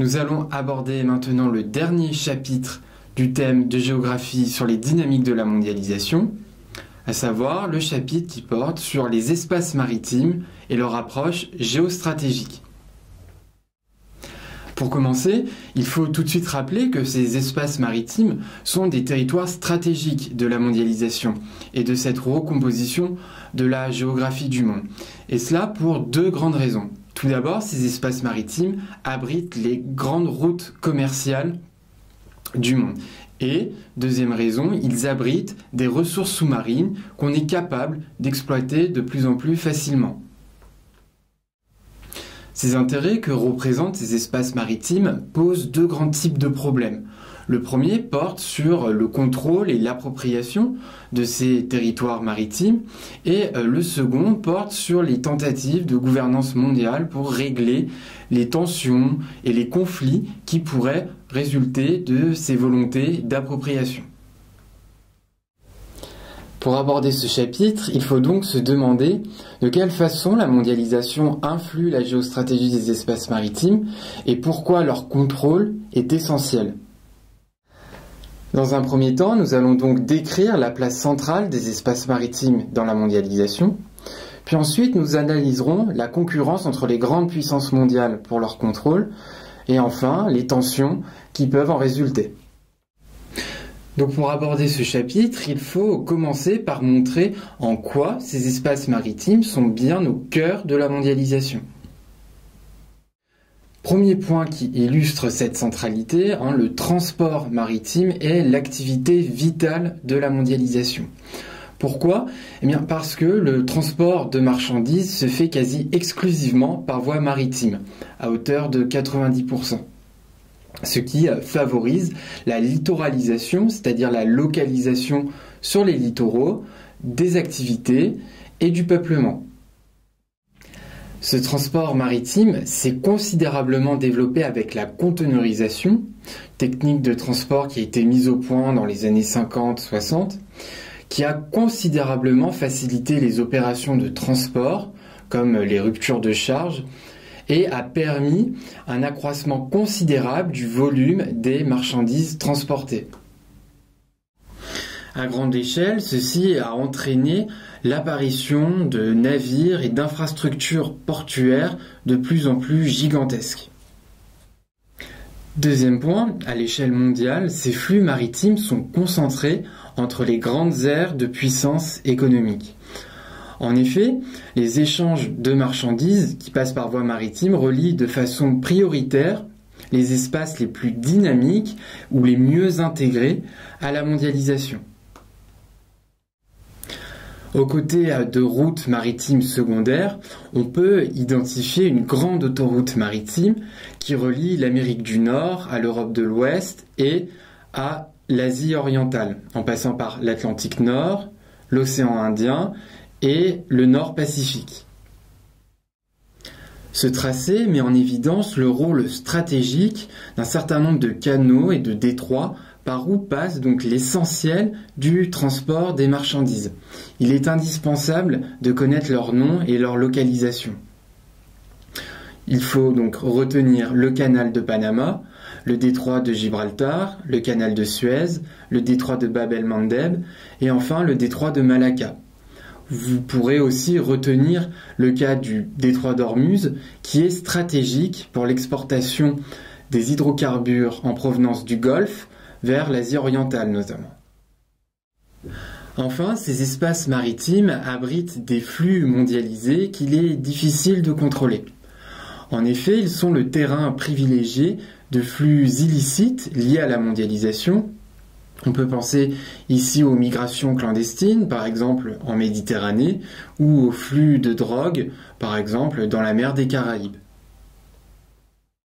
Nous allons aborder maintenant le dernier chapitre du thème de géographie sur les dynamiques de la mondialisation, à savoir le chapitre qui porte sur les espaces maritimes et leur approche géostratégique. Pour commencer, il faut tout de suite rappeler que ces espaces maritimes sont des territoires stratégiques de la mondialisation et de cette recomposition de la géographie du monde. Et cela pour deux grandes raisons. Tout d'abord, ces espaces maritimes abritent les grandes routes commerciales du monde. Et, deuxième raison, ils abritent des ressources sous-marines qu'on est capable d'exploiter de plus en plus facilement. Ces intérêts que représentent ces espaces maritimes posent deux grands types de problèmes. Le premier porte sur le contrôle et l'appropriation de ces territoires maritimes et le second porte sur les tentatives de gouvernance mondiale pour régler les tensions et les conflits qui pourraient résulter de ces volontés d'appropriation. Pour aborder ce chapitre, il faut donc se demander de quelle façon la mondialisation influe la géostratégie des espaces maritimes et pourquoi leur contrôle est essentiel. Dans un premier temps, nous allons donc décrire la place centrale des espaces maritimes dans la mondialisation. Puis ensuite, nous analyserons la concurrence entre les grandes puissances mondiales pour leur contrôle et enfin les tensions qui peuvent en résulter. Donc pour aborder ce chapitre, il faut commencer par montrer en quoi ces espaces maritimes sont bien au cœur de la mondialisation. Premier point qui illustre cette centralité, le transport maritime est l'activité vitale de la mondialisation. Pourquoi ? Eh bien parce que le transport de marchandises se fait quasi exclusivement par voie maritime, à hauteur de 90%. Ce qui favorise la littoralisation, c'est-à-dire la localisation sur les littoraux des activités et du peuplement. Ce transport maritime s'est considérablement développé avec la conteneurisation, technique de transport qui a été mise au point dans les années 50-60, qui a considérablement facilité les opérations de transport, comme les ruptures de charge, et a permis un accroissement considérable du volume des marchandises transportées. À grande échelle, ceci a entraîné l'apparition de navires et d'infrastructures portuaires de plus en plus gigantesques. Deuxième point, à l'échelle mondiale, ces flux maritimes sont concentrés entre les grandes aires de puissance économique. En effet, les échanges de marchandises qui passent par voie maritime relient de façon prioritaire les espaces les plus dynamiques ou les mieux intégrés à la mondialisation. Aux côtés de routes maritimes secondaires, on peut identifier une grande autoroute maritime qui relie l'Amérique du Nord à l'Europe de l'Ouest et à l'Asie orientale, en passant par l'Atlantique Nord, l'océan Indien et le Nord Pacifique. Ce tracé met en évidence le rôle stratégique d'un certain nombre de canaux et de détroits par où passe donc l'essentiel du transport des marchandises. Il est indispensable de connaître leur nom et leur localisation. Il faut donc retenir le canal de Panama, le détroit de Gibraltar, le canal de Suez, le détroit de Bab el-Mandeb et enfin le détroit de Malacca. Vous pourrez aussi retenir le cas du détroit d'Ormuz qui est stratégique pour l'exportation des hydrocarbures en provenance du Golfe vers l'Asie orientale notamment. Enfin, ces espaces maritimes abritent des flux mondialisés qu'il est difficile de contrôler. En effet, ils sont le terrain privilégié de flux illicites liés à la mondialisation. On peut penser ici aux migrations clandestines, par exemple en Méditerranée, ou aux flux de drogue, par exemple dans la mer des Caraïbes.